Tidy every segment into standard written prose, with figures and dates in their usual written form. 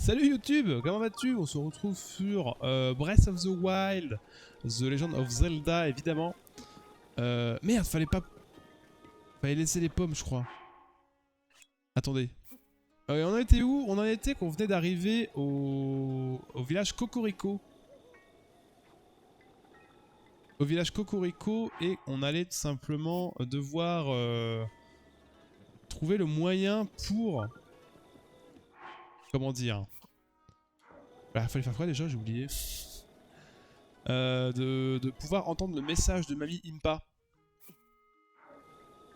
Salut YouTube, comment vas-tu? On se retrouve sur Breath of the Wild, The Legend of Zelda évidemment. Merde, fallait laisser les pommes je crois. Attendez. On en était où? On en était qu'on venait d'arriver au village Cocorico. Au village Cocorico et on allait tout simplement devoir trouver le moyen pour... Comment dire? Bah, fallait faire quoi déjà? J'ai oublié. De pouvoir entendre le message de Mamie Impa.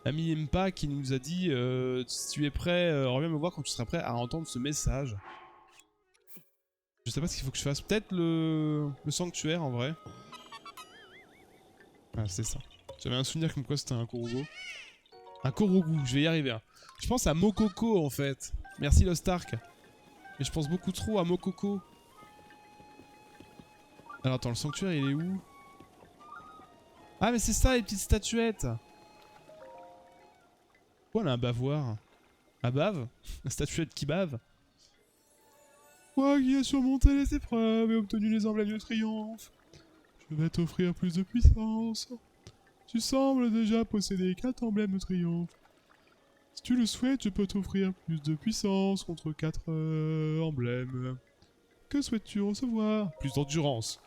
Mamie Impa qui nous a dit si tu es prêt, reviens me voir quand tu seras prêt à entendre ce message. Je sais pas ce qu'il faut que je fasse. Peut-être le sanctuaire en vrai. Ah, c'est ça. J'avais un souvenir comme quoi c'était un Korogo. Un Korogu, je vais y arriver. Hein. Je pense à Mokoko en fait. Merci Lost Ark. Mais je pense beaucoup trop à Mokoko. Alors attends, le sanctuaire il est où? Ah mais c'est ça les petites statuettes. Pourquoi on a un bavoir? Un bave? La statuette qui bave? Toi qui as surmonté les épreuves et obtenu les emblèmes de triomphe, je vais t'offrir plus de puissance. Tu sembles déjà posséder 4 emblèmes de triomphe. Si tu le souhaites, je peux t'offrir plus de puissance contre 4 emblèmes. Que souhaites-tu recevoir? Plus d'endurance.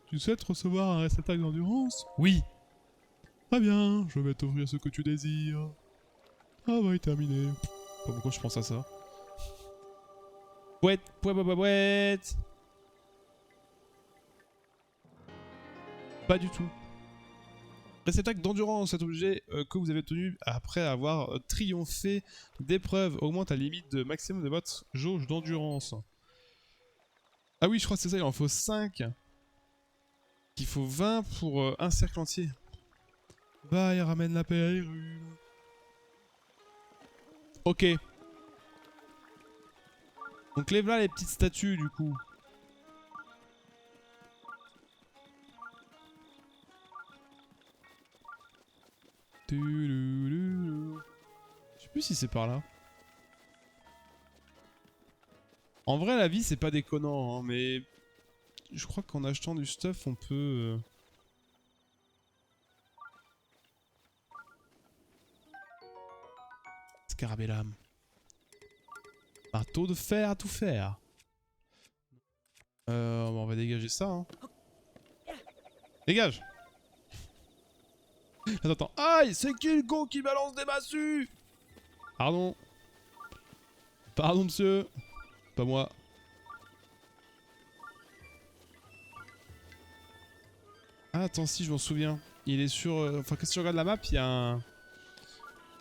Tu souhaites recevoir un réceptacle d'endurance? Oui. Très bien, je vais t'offrir ce que tu désires. Travail terminé. Pas pourquoi je pense à ça. Pouette, pouette. Pas du tout. Réceptacle d'endurance, cet objet que vous avez obtenu après avoir triomphé d'épreuve augmente la limite de maximum de votre jauge d'endurance. Ah oui, je crois que c'est ça, il en faut 5. Il faut 20 pour un cercle entier. Va et ramène la perruque. Ok. Donc lève là les petites statues du coup. Je sais plus si c'est par là. En vrai la vie c'est pas déconnant hein, mais je crois qu'en achetant du stuff on peut... Scarabellam. Marteau de fer à tout faire. On va dégager ça hein. Dégage. Attends. Aïe, c'est qui le go qui balance des massues? Pardon. Pardon monsieur. Pas moi. Ah attends si je m'en souviens. Il est sur... Enfin qu'est-ce que tu regardes la map, il y a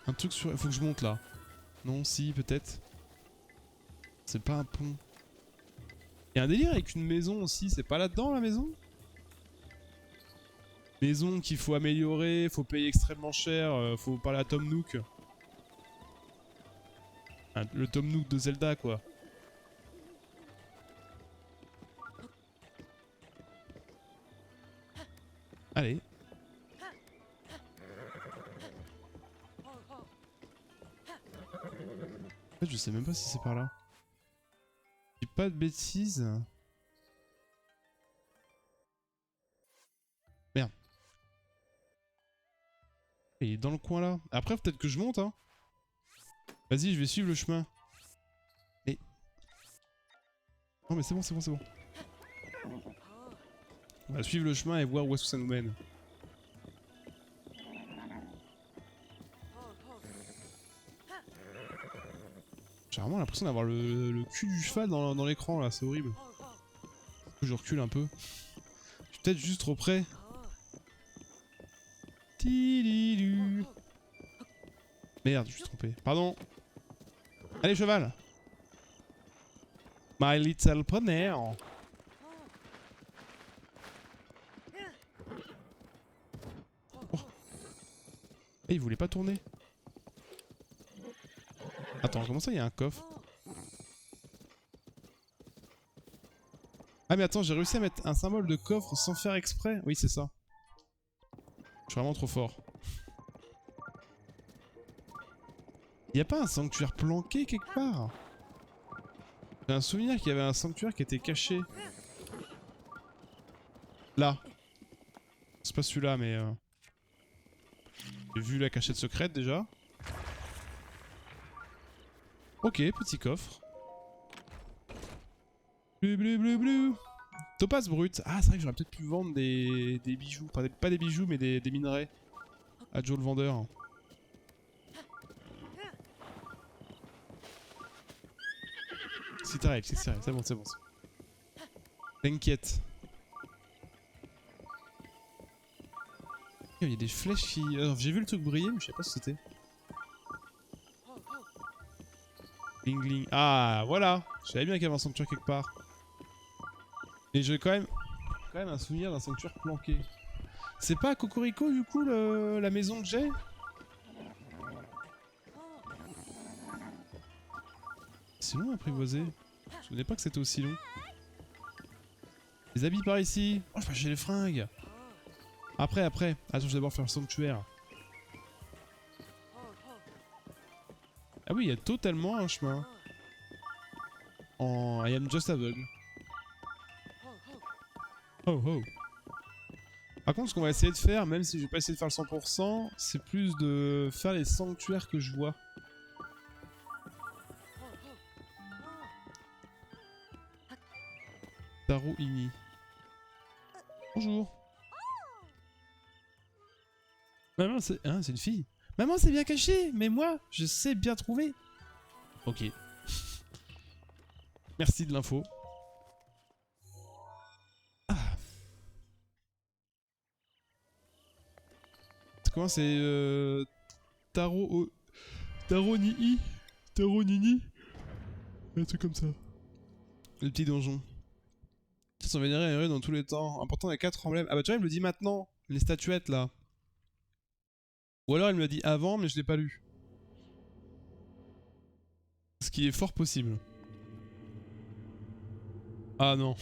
un truc sur... Il faut que je monte là. Non, si, peut-être. C'est pas un pont. Il y a un délire avec une maison aussi, c'est pas là-dedans la maison? Maison qu'il faut améliorer, faut payer extrêmement cher, faut parler à Tom Nook. Le Tom Nook de Zelda quoi. Allez. En fait je sais même pas si c'est par là. Je dis pas de bêtises. Merde. Il est dans le coin là. Après peut-être que je monte hein. Vas-y je vais suivre le chemin. Et... Non mais c'est bon. On va suivre le chemin et voir où est-ce que ça nous mène. J'ai vraiment l'impression d'avoir le cul du cheval dans l'écran là, c'est horrible. Je recule un peu. Je suis peut-être juste trop près. Merde, je suis trompé. Pardon. Allez cheval. My little pony. Oh. Eh, il voulait pas tourner. Attends, comment ça il y a un coffre? Ah mais attends, j'ai réussi à mettre un symbole de coffre sans faire exprès. Oui, c'est ça. Je suis vraiment trop fort. Y a pas un sanctuaire planqué quelque part? J'ai un souvenir qu'il y avait un sanctuaire qui était caché. Là. C'est pas celui-là, mais... J'ai vu la cachette secrète déjà. Ok, petit coffre. Bleu, bleu, bleu, bleu. Topaz brut. Ah, c'est vrai que j'aurais peut-être pu vendre des bijoux. Enfin, pas des bijoux, mais des minerais. À Joe le vendeur. Si t'arrives, c'est bon, c'est bon. T'inquiète. Il y a des flèches qui... j'ai vu le truc briller, mais je sais pas ce que c'était. Gling gling. Ah, voilà. Je savais bien qu'il y avait un sanctuaire quelque part. Et j'ai quand même un souvenir d'un sanctuaire planqué. C'est pas à Cocorico du coup la maison que j'ai? C'est long à apprivoiser. Je me souvenais pas que c'était aussi long. Les habits par ici. Oh, je vais acheter les fringues. Après. Attends, je vais d'abord faire le sanctuaire. Ah oui, il y a totalement un chemin. En I am just aveugle. Oh oh. Par contre, ce qu'on va essayer de faire, même si je vais pas essayer de faire le 100%, c'est plus de faire les sanctuaires que je vois. Taro Ini. Bonjour. Maman, c'est... Hein, c'est une fille. Maman, c'est bien caché, mais moi, je sais bien trouver. Ok. Merci de l'info. Comment c'est Taro... Taro Nii. Taro Nini. Un truc comme ça. Le petit donjon. Ils sont vénérés et heureux dans tous les temps. Important les 4 emblèmes. Ah bah tu vois, il me le dit maintenant. Les statuettes là. Ou alors il me l'a dit avant, mais je l'ai pas lu. Ce qui est fort possible. Ah non.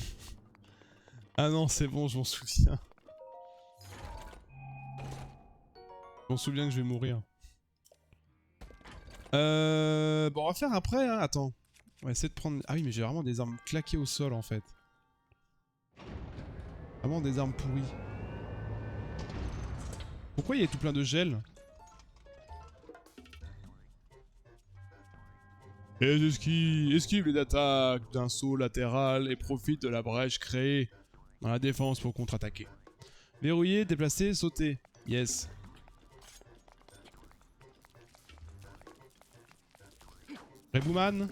Ah non, c'est bon, je m'en souviens. Je m'en souviens que je vais mourir. Bon, on va faire après, hein. Attends. On va essayer de prendre... Ah oui, mais j'ai vraiment des armes claquées au sol, en fait. Vraiment des armes pourries. Pourquoi il y a tout plein de gel? Et esquive les attaques d'un saut latéral et profite de la brèche créée dans la défense pour contre-attaquer. Verrouiller, déplacer, sauter. Yes. Rebouman.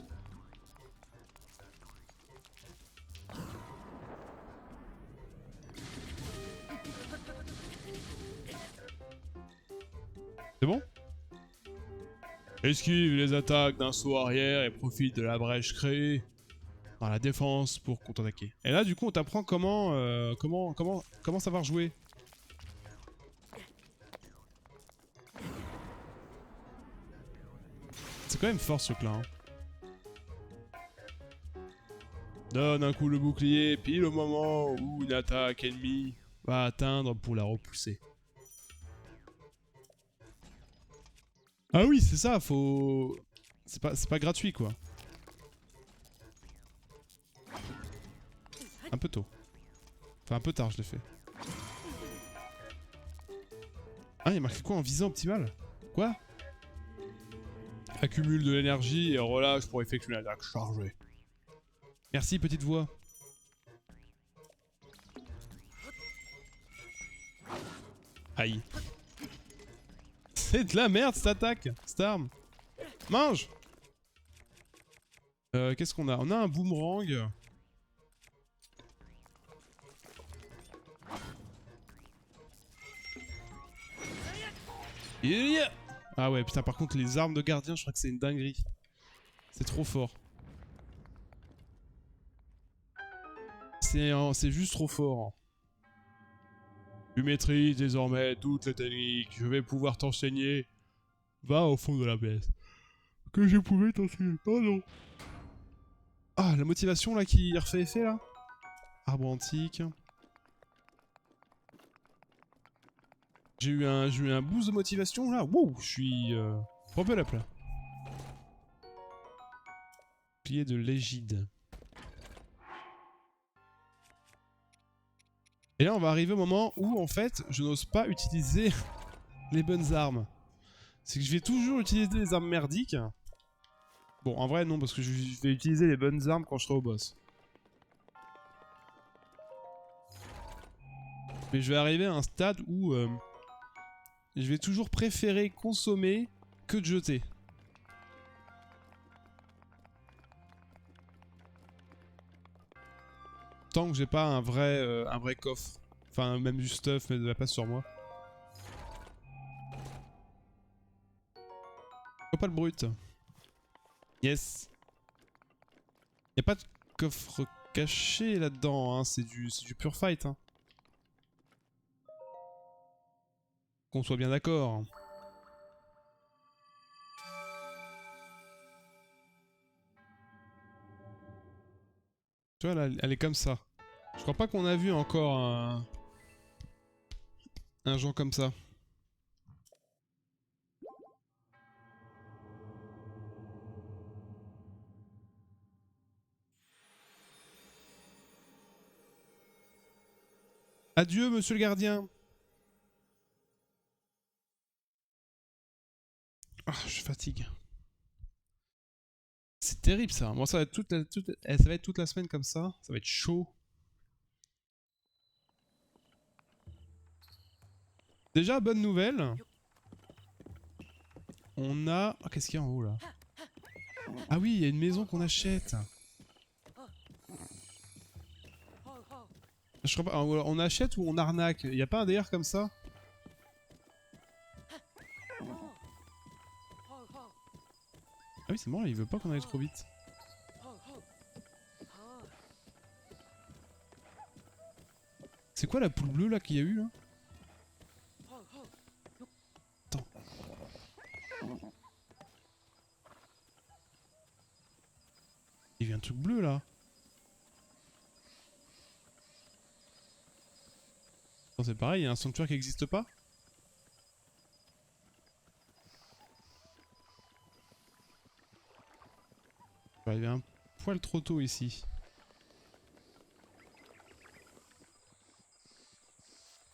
C'est bon? Esquive les attaques d'un saut arrière et profite de la brèche créée dans la défense pour contre-attaquer. Et là, du coup, on t'apprend comment savoir jouer. C'est quand même fort ce truc-là. Hein. Donne un coup le bouclier, pile au moment où une attaque ennemie va atteindre pour la repousser. Ah oui, c'est ça, faut... C'est pas gratuit, quoi. Un peu tôt. Enfin, un peu tard, je l'ai fait. Ah, il y a marqué quoi en visant optimal? Quoi? Accumule de l'énergie et relâche pour effectuer une attaque chargée. Merci, petite voix. Aïe. C'est de la merde cette attaque, cette arme. Mange. Qu'est-ce qu'on a? On a un boomerang. Yeah. Ah ouais, putain, par contre, les armes de gardien, je crois que c'est une dinguerie. C'est trop fort. C'est juste trop fort. Tu maîtrises désormais toutes les techniques. Je vais pouvoir t'enseigner. Va au fond de la pièce. Que je pouvais t'enseigner. Pardon. Ah, la motivation là qui refait effet là. Arbre antique. J'ai eu un boost de motivation là. Wow, je suis propre à la plat. Plié de l'égide. Et là, on va arriver au moment où, en fait, je n'ose pas utiliser les bonnes armes. C'est que je vais toujours utiliser les armes merdiques. Bon, en vrai, non, parce que je vais utiliser les bonnes armes quand je serai au boss. Mais je vais arriver à un stade où je vais toujours préférer consommer que de jeter. Tant que j'ai pas un vrai coffre. Enfin, même du stuff, mais de la place sur moi. Oh, pas le brut. Yes. Y'a pas de coffre caché là-dedans, hein. C'est du pure fight. Hein. Qu'on soit bien d'accord. Tu vois, là, elle est comme ça. Je crois pas qu'on a vu encore un genre comme ça. Adieu, monsieur le gardien. Ah, je fatigue. C'est terrible ça. Moi, ça va être ça va être toute la semaine comme ça. Ça va être chaud. Déjà, bonne nouvelle. On a... Oh, qu'est-ce qu'il y a en haut là? Ah oui, il y a une maison qu'on achète. Je crois pas... On achète ou on arnaque? Il y a pas un DR comme ça? Ah oui, c'est marrant, il veut pas qu'on aille trop vite. C'est quoi la poule bleue là qu'il y a eu là? Attends. Il y a un truc bleu là. Attends, c'est pareil, il y a un sanctuaire qui existe pas? Je vais arriver un poil trop tôt ici.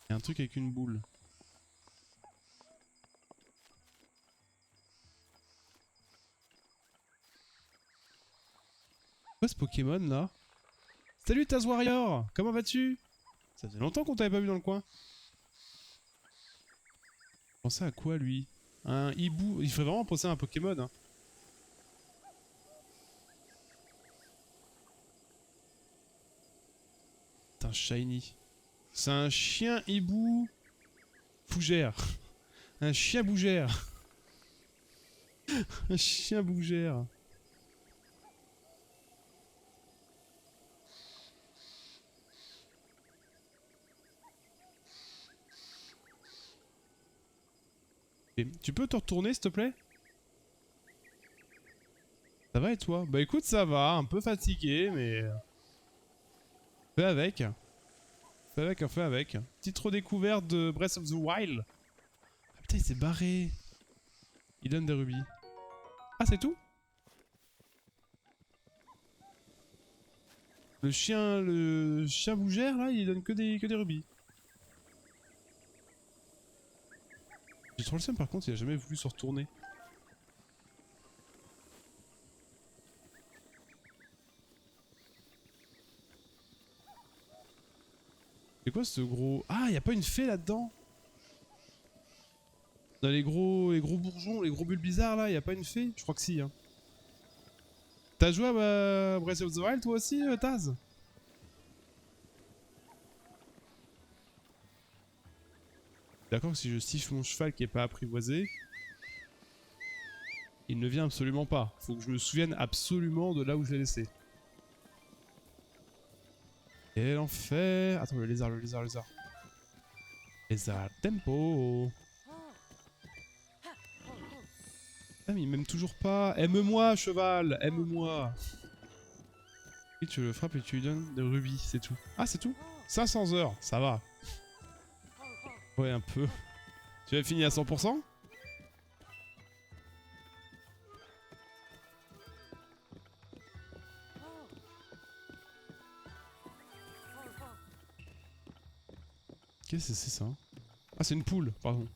Il y a un truc avec une boule. Quoi ce Pokémon là? Salut Taz Warrior! Comment vas-tu? Ça faisait longtemps qu'on t'avait pas vu dans le coin. Pensez à quoi lui? Un hibou? Il ferait vraiment penser à un Pokémon. Hein. C'est un shiny. C'est un chien hibou fougère. Un chien bougère. Un chien bougère. Et tu peux te retourner s'il te plaît? Ça va et toi? Bah écoute ça va, un peu fatigué mais... Fais avec. Fais avec, fais avec. Petite redécouverte de Breath of the Wild. Ah putain il s'est barré. Il donne des rubis. Ah c'est tout? Le chien bougère là, il donne que des rubis. J'ai trop le seum par contre, il a jamais voulu se retourner. C'est quoi ce gros... Ah, y a pas une fée là-dedans? Dans les gros bourgeons, les gros bulles bizarres là, y a pas une fée? Je crois que si. Hein. T'as joué à Breath of the Wild toi aussi, Taz? D'accord que si je siffle mon cheval qui est pas apprivoisé, il ne vient absolument pas. Faut que je me souvienne absolument de là où je l'ai laissé. Quel enfer! Attends, le lézard, le lézard, le lézard. Lézard, tempo! Ah mais il m'aime toujours pas. Aime-moi, cheval! Aime-moi! Et tu le frappes et tu lui donnes des rubis, c'est tout. Ah, c'est tout? 500 heures, ça va. Ouais, un peu. Tu as fini à 100%? Qu'est-ce que c'est ça? Ah, c'est une poule, pardon.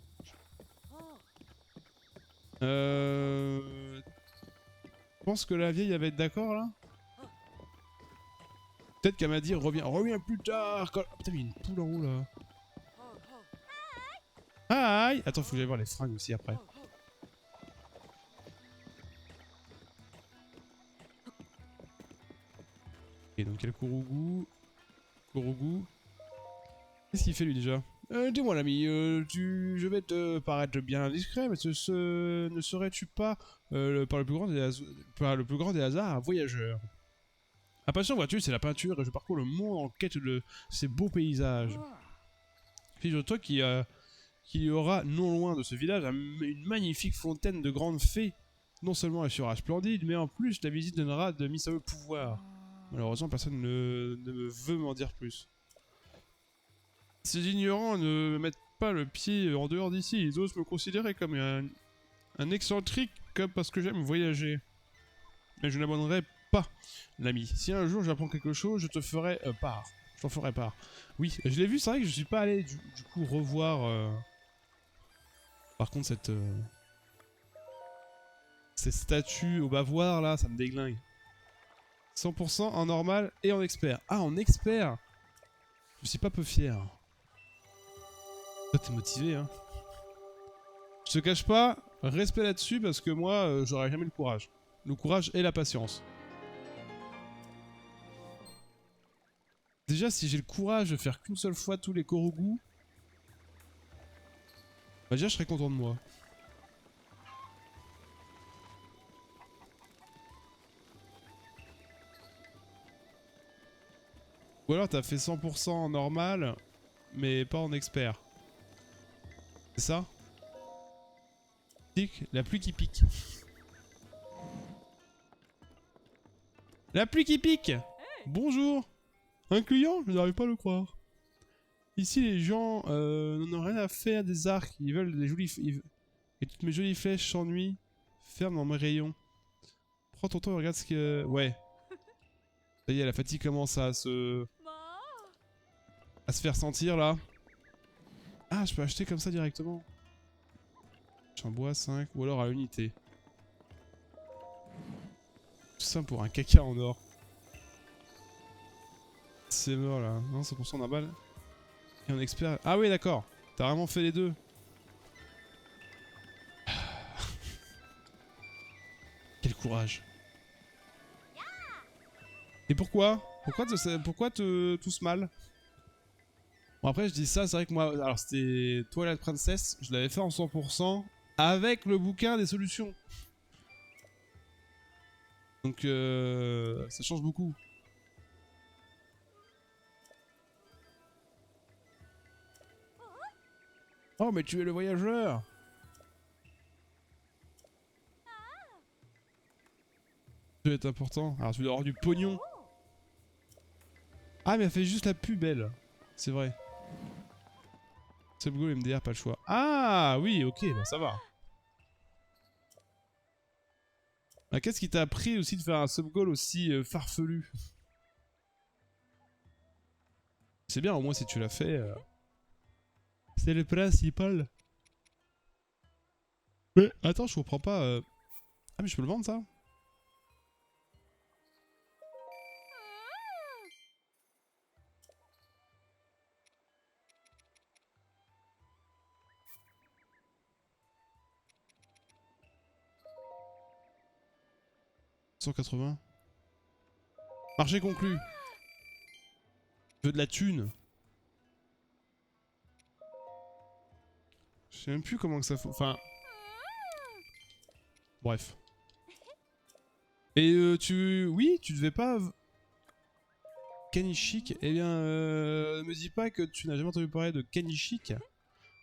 Je pense que la vieille va être d'accord là. Peut-être qu'elle m'a dit reviens plus tard. Quand... Oh, putain, mais il y a une poule en haut là. Aïe! Attends, faut que j'aille voir les fringues aussi après. Et donc il y a le Kourougou. Qu'est-ce qu'il fait lui déjà? Dis-moi l'ami, je vais te paraître bien discret, mais ne serais-tu pas par le plus grand des hasards un voyageur? Ma passion, vois-tu, c'est la peinture et je parcours le monde en quête de ces beaux paysages. Figure-toi qu'il y aura non loin de ce village une magnifique fontaine de grandes fées. Non seulement elle sera splendide, mais en plus la visite donnera de mystérieux pouvoirs. Malheureusement, personne ne veut m'en dire plus. Ces ignorants ne mettent pas le pied en dehors d'ici, ils osent me considérer comme un excentrique, comme parce que j'aime voyager. Mais je n'abandonnerai pas, l'ami. Si un jour j'apprends quelque chose, je te ferai part. Je t'en ferai part. Oui, je l'ai vu, c'est vrai que je suis pas allé du coup revoir... Par contre, cette statue au bavoir là, ça me déglingue. 100% en normal et en expert. Ah, en expert! Je suis pas peu fier. Toi, t'es motivé, hein. Je te cache pas, respect là-dessus parce que moi, j'aurais jamais le courage. Le courage et la patience. Déjà, si j'ai le courage de faire qu'une seule fois tous les Kourougou, bah déjà, je serais content de moi. Ou alors, t'as fait 100% en normal, mais pas en expert. C'est ça? La pluie qui pique. La pluie qui pique! Bonjour! Un client? Je n'arrive pas à le croire. Ici, les gens n'en ont rien à faire des arcs. Ils veulent des jolies... Et toutes mes jolies flèches s'ennuient. Ferme dans mes rayons. Prends ton temps et regarde ce que... Ouais. Ça y est, la fatigue commence à se faire sentir, là. Ah, je peux acheter comme ça directement. J'en bois 5, ou alors à l'unité. Tout ça pour un caca en or. C'est mort, là. Non, 100% normal. Et un expert... Ah oui, d'accord. T'as vraiment fait les deux. Quel courage. Et pourquoi? Pourquoi tous mal? Bon après je dis ça, c'est vrai que moi, alors c'était Twilight Princess, je l'avais fait en 100% avec le bouquin des solutions. Donc ça change beaucoup. Oh mais tu es le voyageur! Ça va être important. Alors tu dois avoir du pognon. Ah mais elle fait juste la pub elle. C'est vrai. Subgoal MDR, pas le choix. Ah oui, ok, bah ça va. Bah, qu'est-ce qui t'a appris aussi de faire un subgoal aussi farfelu? C'est bien, au moins si tu l'as fait. C'est le principal. Mais attends, je comprends pas. Ah mais je peux le vendre ça? « 180. Marché conclu. Je veux de la thune. Je sais même plus comment que ça... Enfin... Bref. Et oui, tu devais pas... Kanishik? Eh bien, me dis pas que tu n'as jamais entendu parler de Kanishik.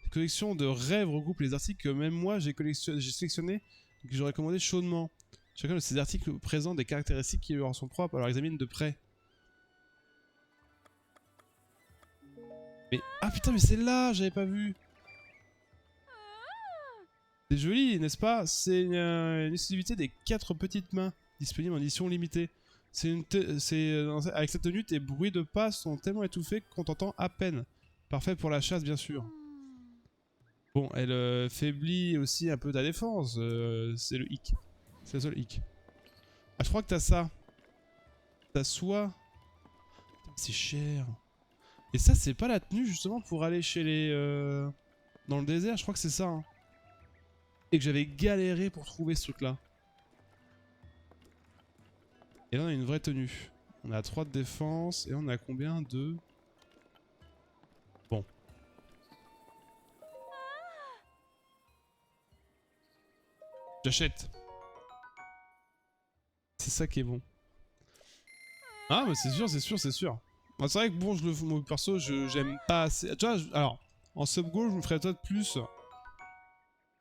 Cette collection de rêves regroupe les articles que même moi j'ai sélectionnés et que j'aurais commandé chaudement. Chacun de ces articles présente des caractéristiques qui leur sont propres, alors examine de près. Mais... Ah putain, mais c'est là, j'avais pas vu. C'est joli, n'est-ce pas? C'est une exclusivité des 4 petites mains, disponible en édition limitée. Avec cette tenue, tes bruits de pas sont tellement étouffés qu'on t'entend à peine. Parfait pour la chasse, bien sûr. Bon, elle faiblit aussi un peu ta défense. C'est le hic. C'est le seul hic. Ah, je crois que t'as ça. T'as soie. C'est cher. Et ça, c'est pas la tenue justement pour aller chez les... dans le désert, je crois que c'est ça. Hein. Et que j'avais galéré pour trouver ce truc-là. Et là, on a une vraie tenue. On a 3 de défense. Et on a combien de... Bon. J'achète. C'est ça qui est bon. Ah, mais c'est sûr, c'est sûr, c'est sûr. Bon, c'est vrai que bon, mon perso, j'aime pas assez. Tu vois, alors, en sub-goal, je me ferais peut-être plus. Ce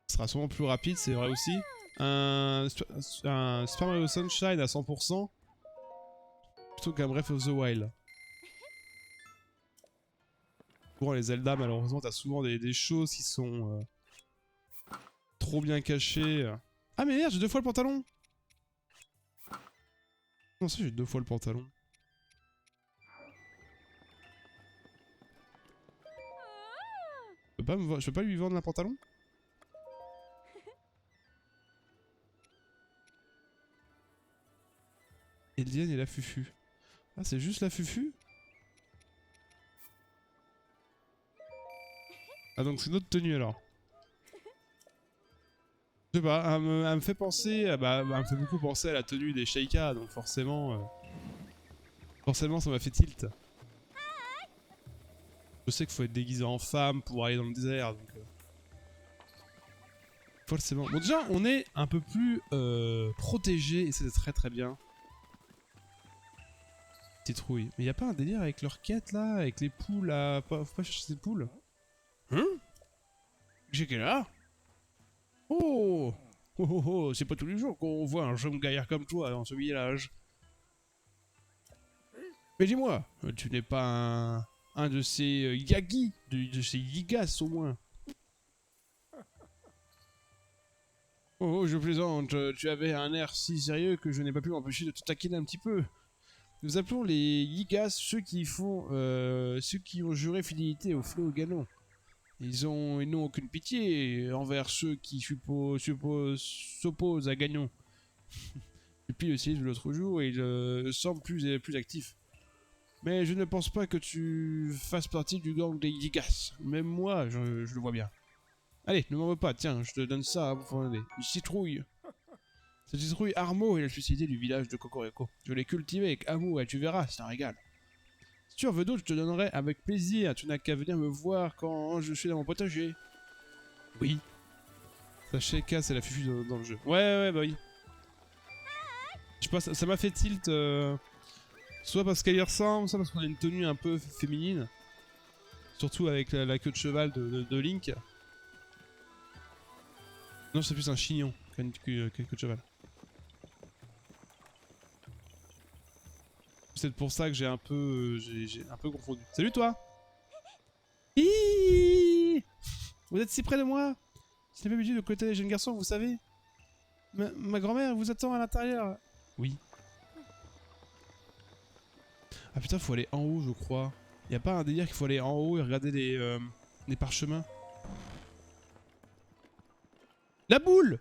sera sûrement plus rapide, c'est vrai aussi. Un Super Mario Sunshine à 100%. Plutôt qu'un Breath of the Wild. Pour les Zelda, malheureusement, t'as souvent des choses qui sont trop bien cachées. Ah, mais merde, j'ai 2 fois le pantalon! Non, ça, j'ai 2 fois le pantalon. Je peux pas lui vendre un pantalon? Eliane et la Fufu. Ah, c'est juste la Fufu? Ah, donc c'est notre tenue alors. Je sais pas, elle me fait penser, elle me fait beaucoup penser à la tenue des Sheikah, donc forcément, forcément ça m'a fait tilt. Je sais qu'il faut être déguisé en femme pour aller dans le désert, donc forcément. Bon déjà, on est un peu plus protégé et c'est très très bien. Citrouille. Mais y a pas un délire avec leur quête là, avec les poules là, faut pas chercher ces poules. Hein? J'ai quel âge? Oh! Oh oh oh, c'est pas tous les jours qu'on voit un jeune gaillard comme toi dans ce village. Mais dis-moi, tu n'es pas un de ces Yagi, de ces Yigas au moins? Oh, je plaisante, tu avais un air si sérieux que je n'ai pas pu m'empêcher de te taquiner un petit peu. Nous appelons les Yigas ceux qui ont juré fidélité au fléau Ganon. Ils n'ont aucune pitié envers ceux qui s'opposent à Ganon. Depuis le siège de l'autre jour, il semble plus actif. Mais je ne pense pas que tu fasses partie du gang des Yigas. Même moi, je le vois bien. Allez, ne m'en veux pas, tiens, je te donne ça pour aider. Une citrouille. Cette citrouille Armo est la spécialité du village de Cocorico. Je l'ai cultivée avec amour et tu verras, c'est un régal. Si tu en veux d'autres, je te donnerai avec plaisir. Tu n'as qu'à venir me voir quand je suis dans mon potager. Oui. Sachez K, c'est la fufu dans le jeu. Ouais, bah oui. Je sais pas, ça m'a fait tilt. Soit parce qu'elle y ressemble, soit parce qu'on a une tenue un peu féminine. Surtout avec la queue de cheval de Link. Non, c'est plus un chignon qu'une queue de cheval. C'est pour ça que j'ai un peu confondu. Salut toi! Hihihi! Vous êtes si près de moi! Je n'ai pas l'habitude de côté des jeunes garçons, vous savez. Ma grand-mère vous attend à l'intérieur. Oui. Ah putain, faut aller en haut, je crois. Y a pas un délire qu'il faut aller en haut et regarder les parchemins? La boule!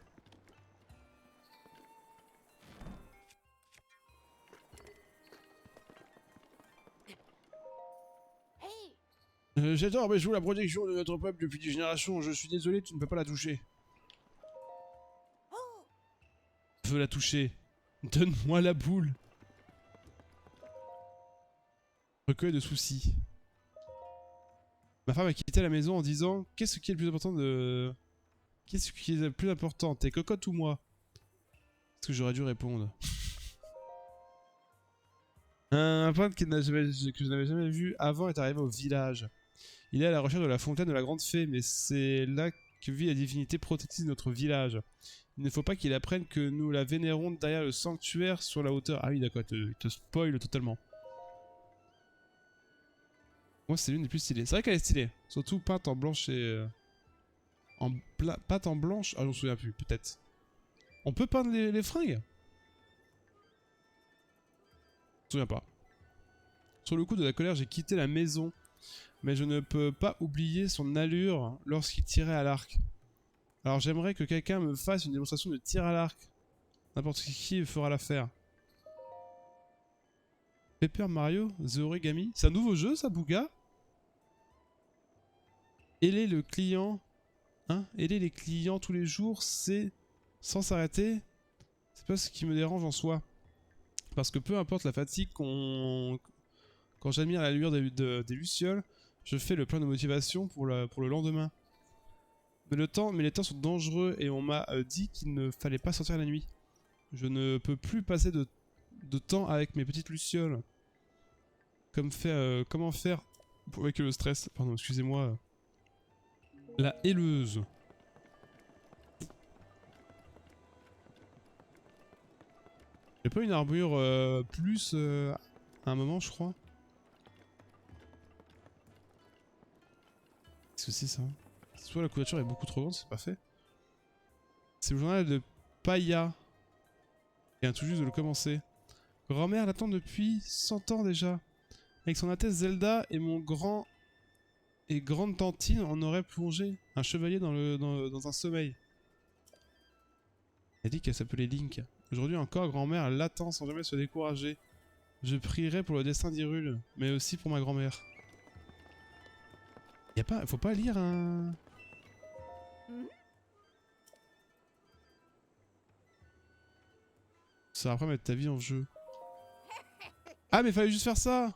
J'adore, mais je joue la protection de notre peuple depuis des générations. Je suis désolé, tu ne peux pas la toucher. Je veux la toucher. Donne-moi la boule. Recueil de soucis. Ma femme a quitté la maison en disant: qu'est-ce qui est le plus important de... Qu'est-ce qui est le plus important, tes cocottes ou moi? Est-ce que j'aurais dû répondre? Un peintre que je n'avais jamais vu avant est arrivé au village. Il est à la recherche de la fontaine de la grande fée, mais c'est là que vit la divinité protectrice de notre village. Il ne faut pas qu'il apprenne que nous la vénérons derrière le sanctuaire sur la hauteur. Ah oui, d'accord, il te spoil totalement. Moi, c'est l'une des plus stylées. C'est vrai qu'elle est stylée. Surtout peinte en blanche et... peinte en blanche. Ah, je m'en souviens plus, peut-être. On peut peindre les fringues? Je me souviens pas. Sur le coup de la colère, j'ai quitté la maison mais je ne peux pas oublier son allure lorsqu'il tirait à l'arc. Alors j'aimerais que quelqu'un me fasse une démonstration de tir à l'arc. N'importe qui fera l'affaire. Paper Mario, The Origami. C'est un nouveau jeu ça, Bouga? Aider le client... Hein? Aider les clients tous les jours, c'est... Sans s'arrêter, c'est pas ce qui me dérange en soi. Parce que peu importe la fatigue quand j'admire la lueur des lucioles, je fais le plein de motivation pour le lendemain. Mais les temps sont dangereux et on m'a dit qu'il ne fallait pas sortir la nuit. Je ne peux plus passer de temps avec mes petites lucioles. Comment faire pour éviter le stress? Pardon, excusez-moi. La helleuse. J'ai pas une armure plus à un moment, je crois. Qu'est-ce que c'est ça? Soit la couverture est beaucoup trop grande, c'est pas fait. C'est le journal de Paya. Il vient tout juste de le commencer. Grand-mère l'attend depuis 100 ans déjà. Avec son Altesse Zelda et mon grand et grande tantine, on aurait plongé un chevalier dans un sommeil. Elle dit qu'elle s'appelait Link. Aujourd'hui encore, grand-mère l'attend sans jamais se décourager. Je prierai pour le destin d'Hyrule, mais aussi pour ma grand-mère. Faut pas lire un... Ça va après mettre ta vie en jeu. Ah mais fallait juste faire ça!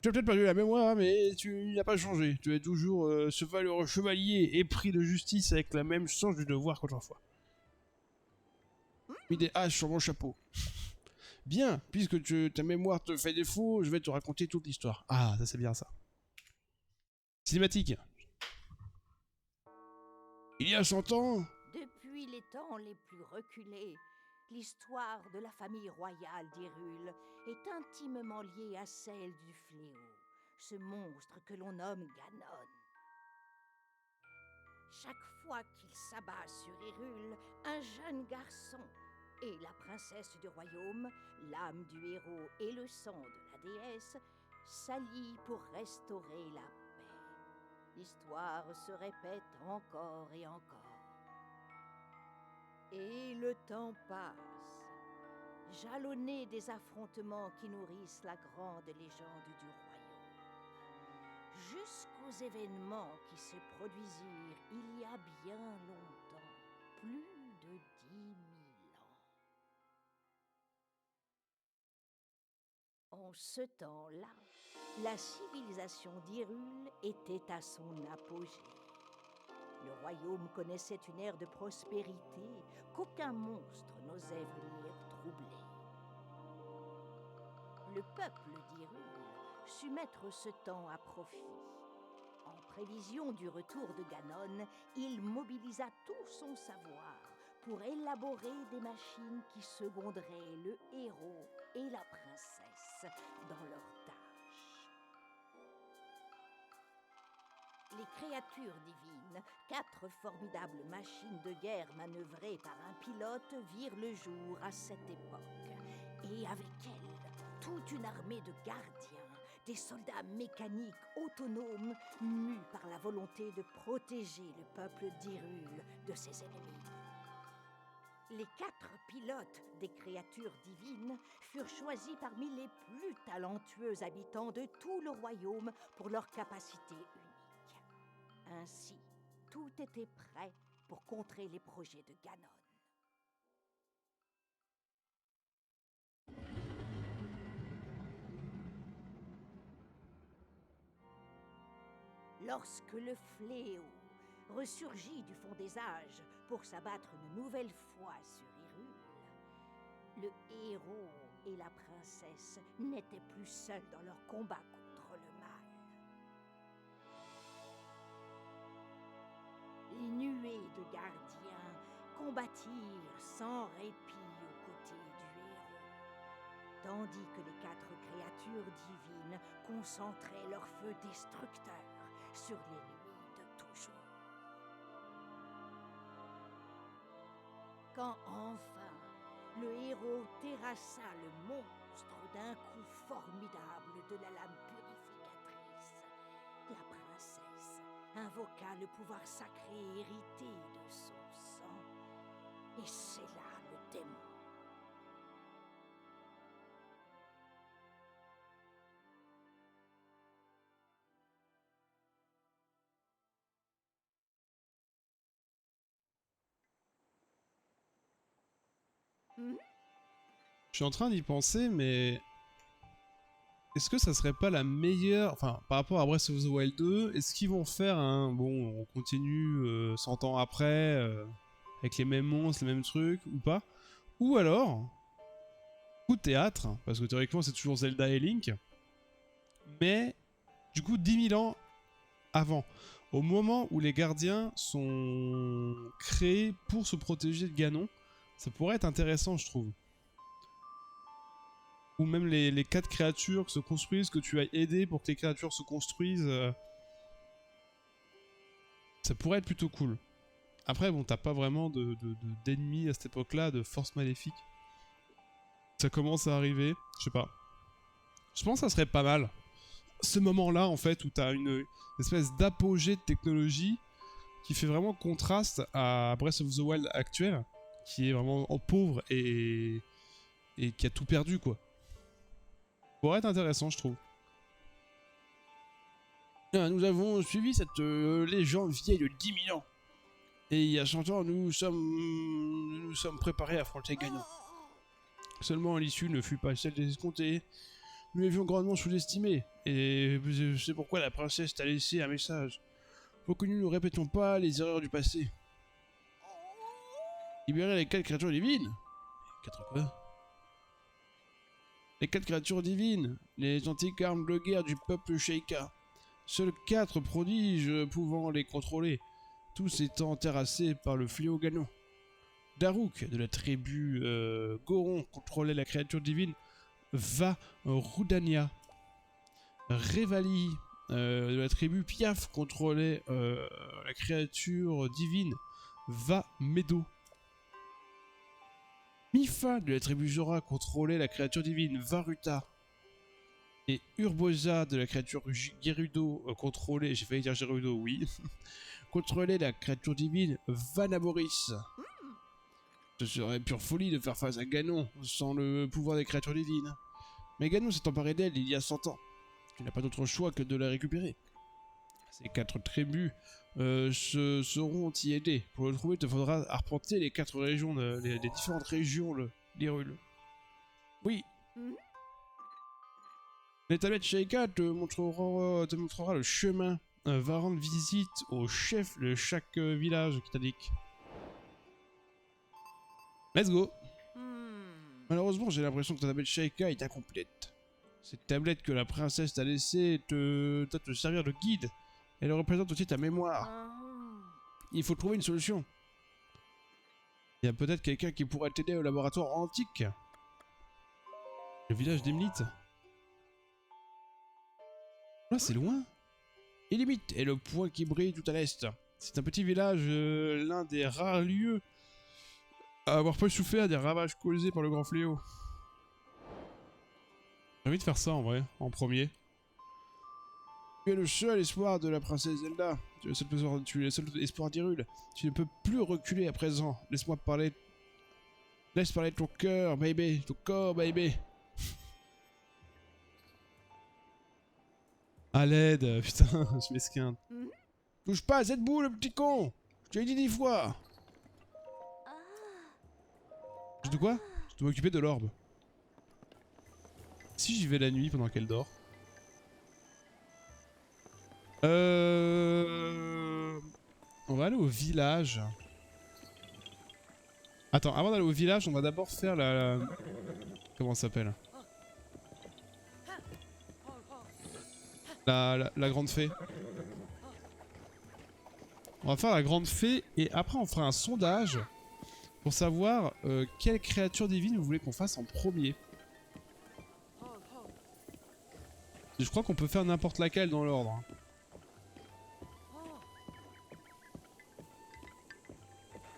Tu as peut-être perdu la mémoire, mais tu n'as pas changé. Tu es toujours chevalier épris de justice avec la même sens du devoir qu'autrefois. Mis des haches sur mon chapeau. Bien, puisque ta mémoire te fait défaut, je vais te raconter toute l'histoire. Ah, ça c'est bien ça. Cinématique. Il y a 100 ans... Depuis les temps les plus reculés, l'histoire de la famille royale d'Hyrule est intimement liée à celle du fléau, ce monstre que l'on nomme Ganon. Chaque fois qu'il s'abat sur Hyrule, un jeune garçon et la princesse du royaume, l'âme du héros et le sang de la déesse, s'allient pour restaurer la paix. L'histoire se répète encore et encore. Et le temps passe, jalonné des affrontements qui nourrissent la grande légende du royaume, jusqu'aux événements qui se produisirent il y a bien longtemps, plus de 10 000 ans. En ce temps-là, la civilisation d'Hyrule était à son apogée. Le royaume connaissait une ère de prospérité qu'aucun monstre n'osait venir troubler. Le peuple d'Hyrule sut mettre ce temps à profit. En prévision du retour de Ganon, il mobilisa tout son savoir pour élaborer des machines qui seconderaient le héros et la princesse dans leurs tâches. Les créatures divines, 4 formidables machines de guerre manœuvrées par un pilote, virent le jour à cette époque. Et avec elles, toute une armée de gardiens, des soldats mécaniques autonomes, mus par la volonté de protéger le peuple d'Hyrule de ses ennemis. Les 4 pilotes des créatures divines furent choisis parmi les plus talentueux habitants de tout le royaume pour leur capacité unique. Ainsi, tout était prêt pour contrer les projets de Ganon. Lorsque le fléau ressurgit du fond des âges pour s'abattre une nouvelle fois sur Hyrule, le héros et la princesse n'étaient plus seuls dans leur combat contre le mal. Les nuées de gardiens combattirent sans répit aux côtés du héros, tandis que les 4 créatures divines concentraient leur feu destructeur sur l'ennemi de toujours. Quand enfin le héros terrassa le monstre d'un coup formidable de la lame purificatrice, La princesse invoqua le pouvoir sacré hérité de son sang et scella le démon. Je suis en train d'y penser, mais... Est-ce que ça serait pas la meilleure... Enfin, par rapport à Breath of the Wild 2, est-ce qu'ils vont faire un... Bon, on continue 100 ans après, avec les mêmes monstres, les mêmes trucs, ou pas? Ou alors, coup de théâtre, parce que théoriquement c'est toujours Zelda et Link, mais du coup 10 000 ans avant, au moment où les gardiens sont créés pour se protéger de Ganon, ça pourrait être intéressant, je trouve. Ou même les 4 créatures se construisent, que tu as aidé pour que les créatures se construisent. Ça pourrait être plutôt cool. Après, bon, t'as pas vraiment d'ennemis à cette époque-là, de force maléfique. Ça commence à arriver, je sais pas. Je pense que ça serait pas mal. Ce moment-là, en fait, où t'as une espèce d'apogée de technologie qui fait vraiment contraste à Breath of the Wild actuel, qui est vraiment en pauvre et qui a tout perdu, quoi. Pourrait être intéressant, je trouve. Nous avons suivi cette légende vieille de 10 000 ans. Et il y a 100 ans, nous sommes préparés à affronter Ganon. Seulement l'issue ne fut pas celle des escomptés. Nous l'avions grandement sous-estimé. Et c'est pourquoi la princesse t'a laissé un message. Pour que nous ne répétions pas les erreurs du passé. Libérer les 4 créatures divines. 4 quoi? Les 4 créatures divines, les antiques armes de guerre du peuple Sheikah. Seuls 4 prodiges pouvant les contrôler, tous étant terrassés par le fléau Ganon. Daruk, de la tribu Goron, contrôlait la créature divine Va Rudania. Revali, de la tribu Piaf, contrôlait la créature divine Va Medo. Mifa, de la tribu Zora, contrôlait la créature divine Varuta. Et Urbosa, de la créature Gerudo, contrôlait... J'ai failli dire Gerudo, oui. Contrôlait la créature divine Vanaboris. Ce serait pure folie de faire face à Ganon sans le pouvoir des créatures divines. Mais Ganon s'est emparé d'elle il y a 100 ans. Tu n'as pas d'autre choix que de la récupérer. Ces 4 tribus seront y aidés. Pour le trouver, il te faudra arpenter les 4 régions, les différentes régions d'Hyrule. Oui. Les tablettes Sheikah te montrera le chemin. Va rendre visite au chef de chaque village qui t'indique. Let's go. Malheureusement, j'ai l'impression que ta tablette Sheikah est incomplète. Cette tablette que la princesse t'a laissée doit te servir de guide. Elle représente aussi ta mémoire. Il faut trouver une solution. Il y a peut-être quelqu'un qui pourrait t'aider au laboratoire antique. Le village d'Emlith. Là, c'est loin. Illimite est le point qui brille tout à l'est. C'est un petit village, l'un des rares lieux à avoir pas souffert des ravages causés par le grand fléau. J'ai envie de faire ça en vrai, en premier. Tu es le seul espoir de la princesse Zelda. Tu es le seul espoir d'Hyrule. Tu ne peux plus reculer à présent. Laisse-moi parler. Laisse parler ton cœur, baby. Ton corps, baby. À l'aide, putain, je m'esquinte. Touche pas à cette boule, le petit con. Je te l'ai dit 10 fois. De quoi? Je dois m'occuper de l'orbe. Si j'y vais la nuit pendant qu'elle dort. On va aller au village. Attends, avant d'aller au village, on va d'abord faire la... Comment ça s'appelle? La grande fée. On va faire la grande fée et après on fera un sondage pour savoir quelle créature divine vous voulez qu'on fasse en premier. Je crois qu'on peut faire n'importe laquelle dans l'ordre.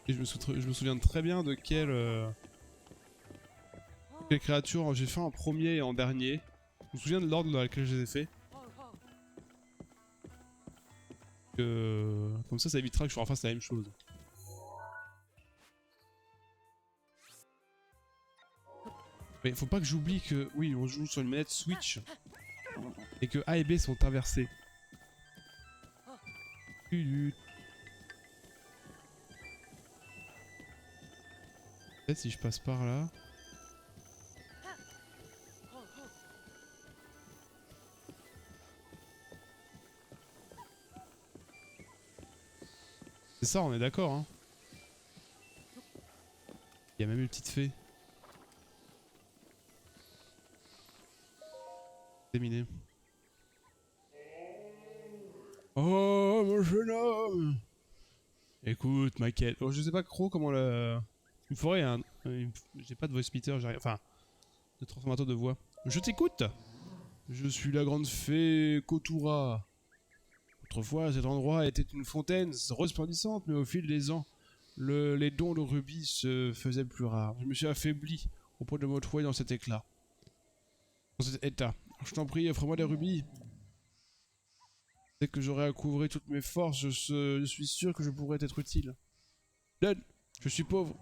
Et je me souviens très bien de quelle créature j'ai fait en premier et en dernier. Je me souviens de l'ordre dans lequel je les ai fait. Comme ça évitera que je refasse la même chose. Mais faut pas que j'oublie que... Oui, on joue sur une manette Switch. Et que A et B sont inversés. Peut-être si je passe par là... C'est ça, on est d'accord, hein. Il y a même une petite fée. Terminé. Oh, mon jeune homme! Écoute, ma quête. Oh, je sais pas trop comment la... Il me faudrait un... J'ai pas de voice meter, j'ai rien... Enfin, de transformateur de voix. Je t'écoute! Je suis la grande fée Kotura. Autrefois, cet endroit était une fontaine resplendissante, mais au fil des ans, les dons de rubis se faisaient plus rares. Je me suis affaibli au point de me retrouver dans cet éclat. Dans cet état. Je t'en prie, offre-moi des rubis. Dès que j'aurai à couvrir toutes mes forces, je suis sûr que je pourrais être utile. Donne, je suis pauvre.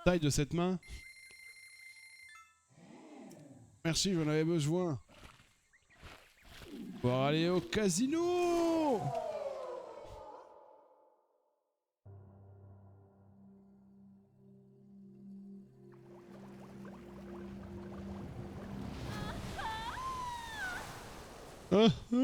Taille de cette main. Merci, j'en avais besoin. Pour aller au casino. Ah, ah.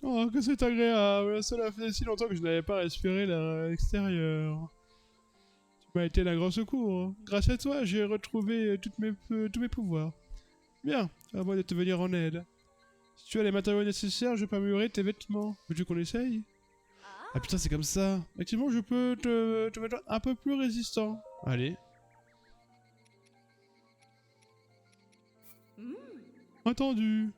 Oh, que c'est agréable. Cela faisait si longtemps que je n'avais pas respiré l'air extérieur. Tu m'as été d'un grand secours. Grâce à toi, j'ai retrouvé tous mes pouvoirs. Bien, à moi de te venir en aide. Si tu as les matériaux nécessaires, je peux améliorer tes vêtements. Veux-tu qu'on essaye? Ah putain, c'est comme ça. Effectivement, je peux te mettre un peu plus résistant. Allez. Entendu.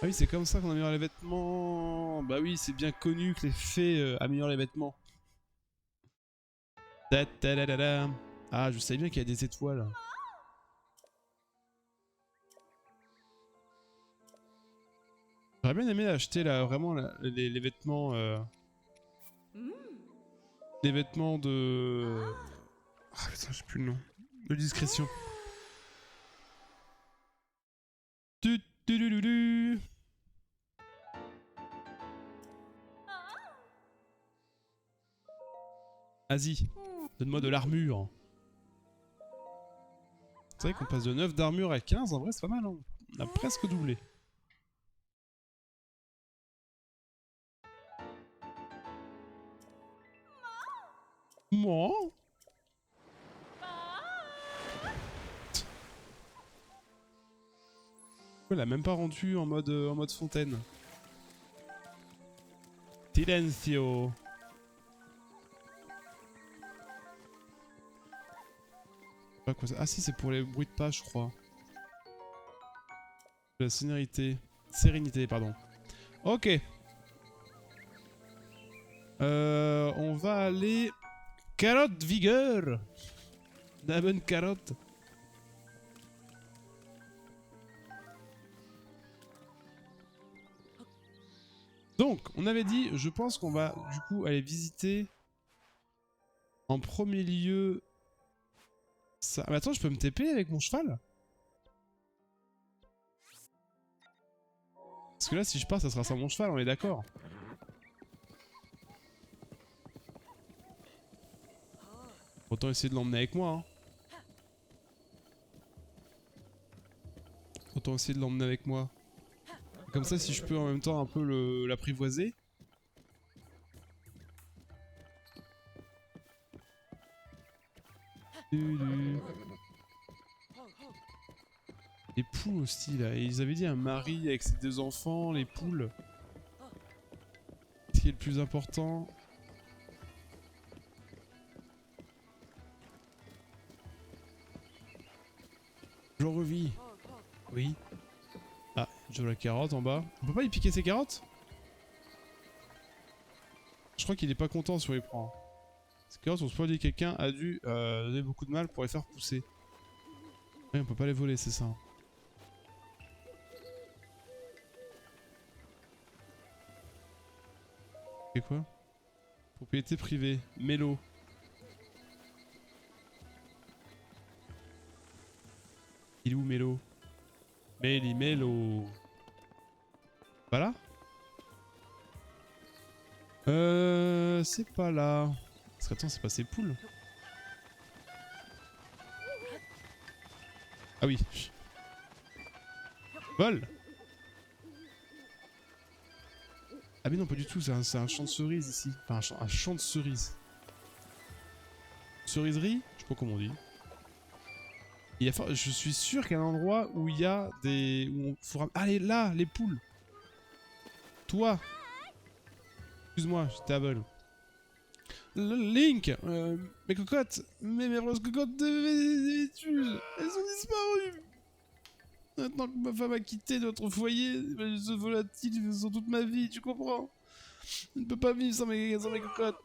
Ah oui, c'est comme ça qu'on améliore les vêtements. Bah oui, c'est bien connu que les fées améliorent les vêtements. Ta-ta-da-da-da. Ah, je savais bien qu'il y a des étoiles. J'aurais bien aimé acheter là, vraiment les vêtements. Les vêtements de. Ah putain, j'ai plus le nom. De discrétion. Du. Vas-y, donne-moi de l'armure. C'est vrai qu'on passe de 9 d'armure à 15, en vrai c'est pas mal, hein. On a presque doublé. Moi elle a même pas rendu en mode fontaine. Silencio. Pas quoi ça. Ah si, c'est pour les bruits de pas, je crois. La sérénité, pardon. Ok. On va aller... Carotte vigueur. La bonne carotte. Donc, on avait dit, je pense qu'on va du coup aller visiter en premier lieu ça. Ah, mais attends, je peux me TP avec mon cheval? Parce que là, si je pars, ça sera sans mon cheval, on est d'accord. Autant essayer de l'emmener avec moi. Hein. Autant essayer de l'emmener avec moi. Comme ça, si je peux en même temps un peu l'apprivoiser. Les poules aussi là, ils avaient dit un mari avec ses 2 enfants, les poules. Ce qui est le plus important. J'en revis. Oui. Ah, j'ai la carotte en bas. On peut pas y piquer ces carottes? crois qu'il est pas content si on les prend. C'est que quand on se dit quelqu'un a dû donner beaucoup de mal pour les faire pousser. Oui, on peut pas les voler, c'est ça. C'est quoi? Propriété privée. Mélo. Il est où Mélo? Méli Mélo. Voilà? C'est pas là. Parce que attends, c'est pas ces poules. Ah oui. Vol. Ah mais non, pas du tout, c'est un champ de cerises ici. Enfin, un champ de cerises. Ceriserie? Je sais pas comment on dit. Je suis sûr qu'il y a un endroit où il y a des... Où on faut allez, là, les poules. Toi. Excuse-moi, j'étais à vol. Link, mes cocottes, mes merveilleuses cocottes de Vétus, elles ont disparu. Maintenant que ma femme a quitté notre foyer, je volatile sans toute ma vie, tu comprends? Je ne peux pas vivre sans mes cocottes.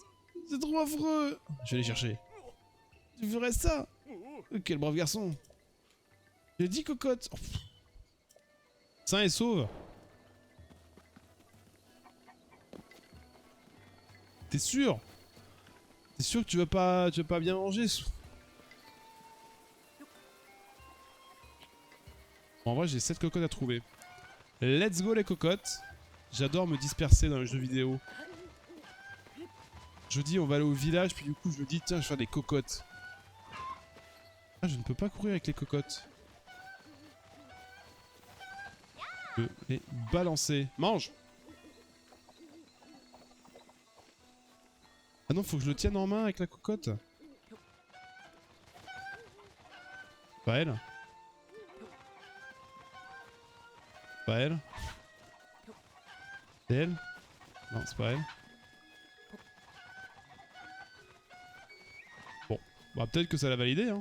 C'est trop affreux. Je vais les chercher. Tu ferais ça? Quel brave garçon. J'ai dit cocotte. Oh. Sain et sauve. T'es sûr? T'es sûr que tu vas pas bien manger? Bon, en vrai, j'ai 7 cocottes à trouver. Let's go les cocottes. J'adore me disperser dans les jeux vidéo. Je dis on va aller au village, puis du coup je me dis tiens je vais faire des cocottes. Ah je ne peux pas courir avec les cocottes. Je peux les balancer. Mange! Ah non, faut que je le tienne en main avec la cocotte. Pas elle. Pas elle. C'est elle? Non, c'est pas elle. Bon, bah peut-être que ça l'a validé hein.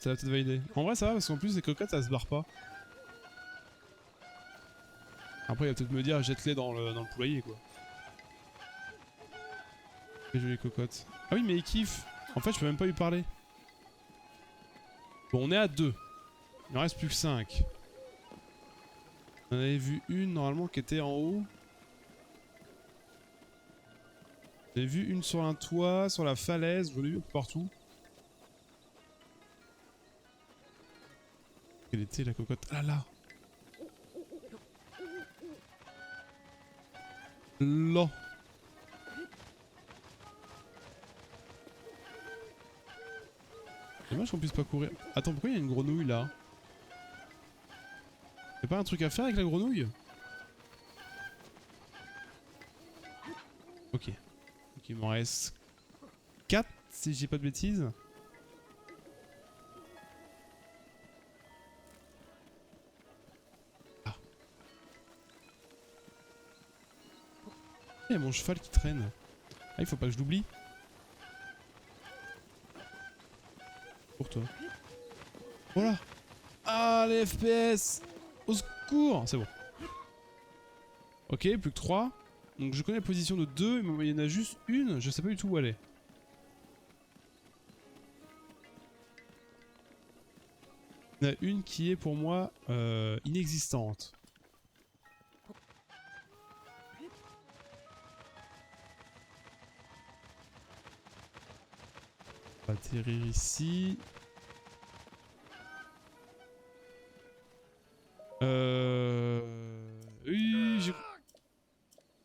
Ça va peut-être valider. En vrai ça va parce qu'en plus les cocottes ça se barre pas. Après il va peut-être me dire jette-les dans le poulailler quoi. Les jolies cocottes. Ah oui mais il kiffe. En fait je peux même pas lui parler. Bon on est à 2. Il en reste plus que 5. On avait vu une normalement qui était en haut. J'avais vu une sur un toit, sur la falaise, je l'ai vu un peu partout. Quelle était la cocotte? Ah là! Là! Dommage qu'on puisse pas courir. Attends, pourquoi il y a une grenouille là? Y'a pas un truc à faire avec la grenouille? Ok. Donc il m'en reste 4 si j'ai pas de bêtises. Ah. Il y a mon cheval qui traîne. Ah il faut pas que je l'oublie. Pour toi. Voilà. Ah les FPS. Au secours. C'est bon. Ok, plus que 3. Donc je connais la position de 2, mais il y en a juste une, je sais pas du tout où elle est. Il y en a une qui est pour moi inexistante. On va atterrir ici. Oui, j'ai...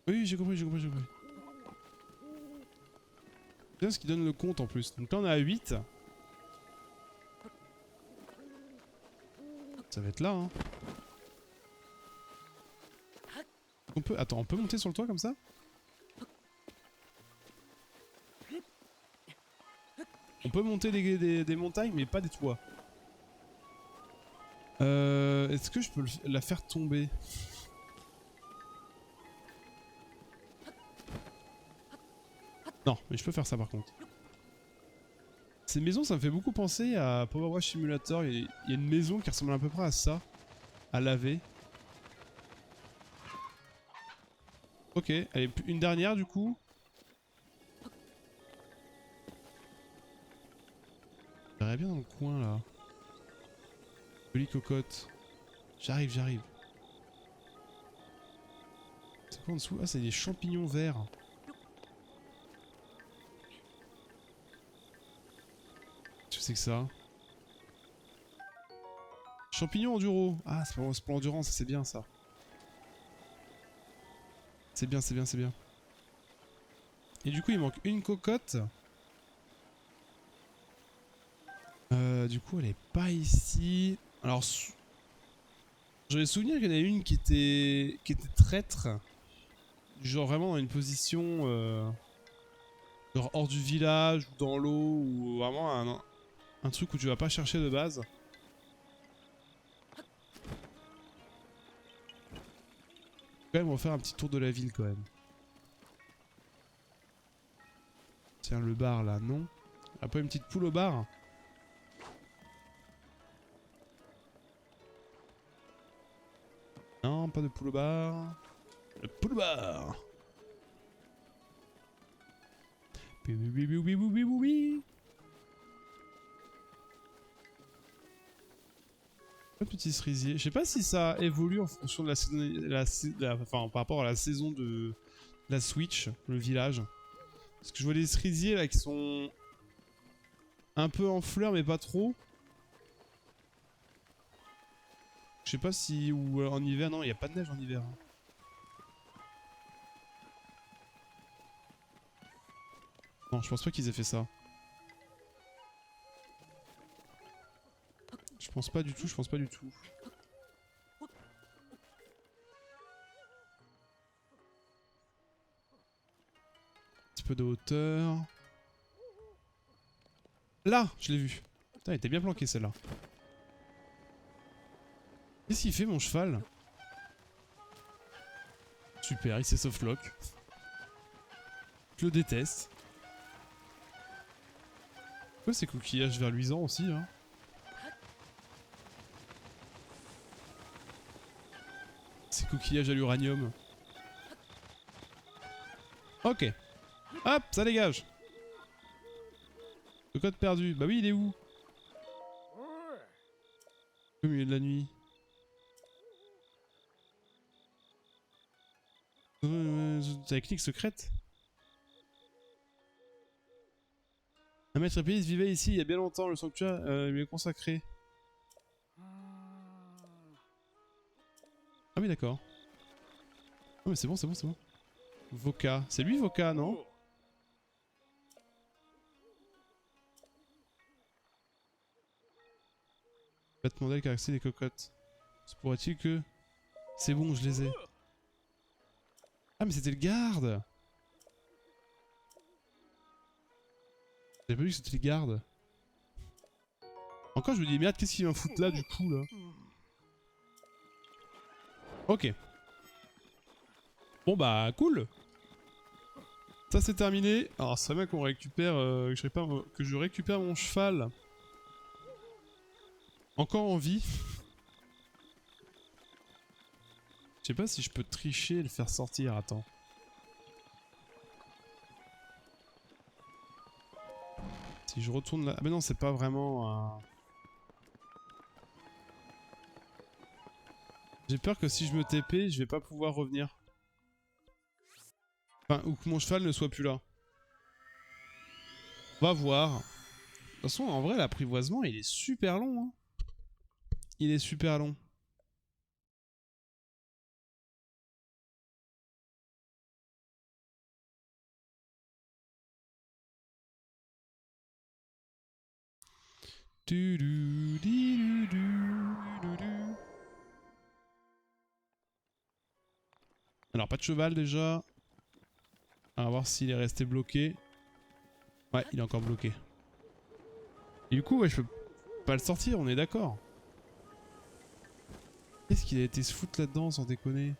Oui, j'ai compris. C'est bien ce qui donne le compte en plus. Donc là on est à 8. Ça va être là hein. On peut... Attends, on peut monter sur le toit comme ça? On peut monter des montagnes mais pas des toits. Est-ce que je peux la faire tomber? Non, mais je peux faire ça par contre. Ces maisons, ça me fait beaucoup penser à Power Wash Simulator. Il y a une maison qui ressemble à peu près à ça. À laver. Ok, allez, une dernière du coup. J'aimerais bien dans le coin là. Jolie cocotte. J'arrive, j'arrive. C'est quoi en dessous? Ah, c'est des champignons verts. Qu'est-ce que c'est que ça? Champignons enduro. Ah, c'est pour l'endurance, c'est bien ça. C'est bien, c'est bien, c'est bien. Et du coup, il manque une cocotte. Du coup, elle est pas ici. Alors, j'avais souvenir qu'il y en a une qui était traître. Genre vraiment dans une position genre hors du village ou dans l'eau ou vraiment un truc où tu vas pas chercher de base. Quand même, on va faire un petit tour de la ville quand même. Tiens, le bar là, non. Après une petite poule au bar. Non, pas de poule au bar. Le poule au bar. Oui, oui, oui, oui, oui, oui, oui. Un petit cerisier. Je sais pas si ça évolue en fonction de la saison, enfin par rapport à la saison de la Switch, le village. Parce que je vois des cerisiers là qui sont un peu en fleurs mais pas trop. Je sais pas si ou en hiver, non, il y a pas de neige en hiver. Hein. Non, je pense pas qu'ils aient fait ça. Je pense pas du tout, je pense pas du tout. Un petit peu de hauteur. Là, je l'ai vu. Putain, elle était bien planquée celle-là. Qu'est-ce qu'il fait mon cheval? Super, il s'est softlock. Je le déteste. Pourquoi ces coquillages vers luisants aussi hein? Ces coquillages à l'uranium. Ok. Hop, ça dégage. Le code perdu. Bah oui, il est où? Au milieu de la nuit. C'est la clinique secrète. Un maître épéiste vivait ici il y a bien longtemps. Le sanctuaire lui est consacré. Ah oui, d'accord. Oh mais c'est bon, c'est bon, c'est bon. Voca. C'est lui Voca, non? Vêtements d'ailes caractéristiques des cocottes. Se pourrait-il que... C'est bon, je les ai. Ah mais c'était le garde. J'avais pas vu que c'était le garde. Encore je me dis merde, qu'est-ce qu'il vient foutre là du coup là? Ok. Bon bah cool. Ça c'est terminé. Alors c'est bien qu'on récupère... que je récupère mon cheval. Encore en vie. Je sais pas si je peux tricher et le faire sortir, attends. Si je retourne là... Ah mais non, c'est pas vraiment un... J'ai peur que si je me TP, je vais pas pouvoir revenir. Enfin, ou que mon cheval ne soit plus là. On va voir. De toute façon, en vrai, l'apprivoisement, il est super long. Hein. Il est super long. Alors, pas de cheval déjà. On va voir s'il est resté bloqué. Ouais, il est encore bloqué. Et du coup, ouais, je peux pas le sortir, on est d'accord. Qu'est-ce qu'il a été se foutre là-dedans, sans déconner?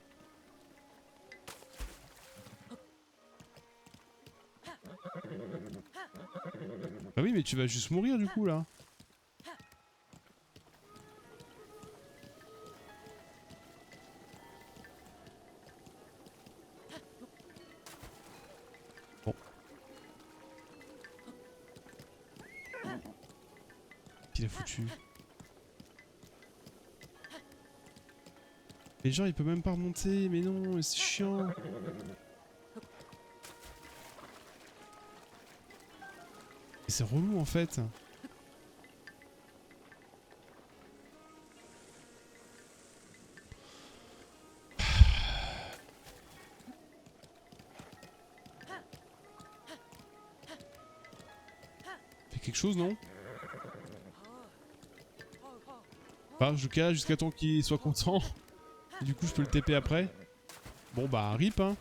Bah oui, mais tu vas juste mourir du coup là. qu'il a foutu. Les gens ils peuvent même pas remonter, mais non, c'est chiant. Et c'est relou en fait. Fait quelque chose non? Enfin, je cale jusqu'à temps qu'il soit content. Et du coup je peux le TP après. Bon bah rip hein.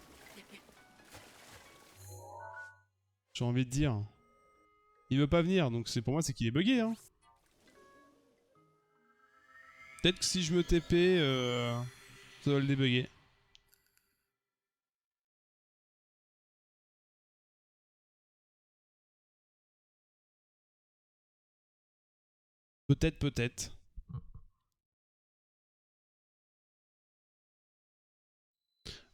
J'ai envie de dire. Il veut pas venir, donc c'est pour moi c'est qu'il est bugué hein. Peut-être que si je me TP, ça va le débugger. Peut-être, peut-être.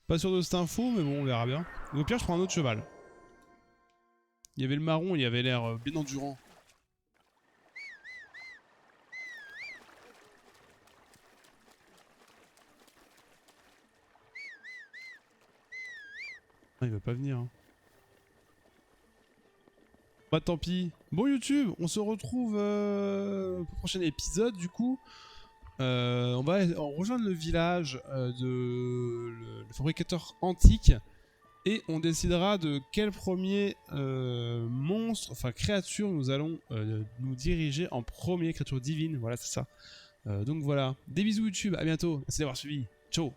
Pas sûr de cette info, mais bon, on verra bien. Au pire, je prends un autre cheval. Il y avait le marron, il avait l'air bien endurant. Ah, il va pas venir. Hein. Bah tant pis. Bon YouTube, on se retrouve pour le prochain épisode du coup. On va rejoindre le village le fabricateur antique. Et on décidera de quel premier monstre, enfin créature, nous allons nous diriger en premier, créature divine, voilà c'est ça. Donc voilà, des bisous YouTube, à bientôt, merci d'avoir suivi, ciao.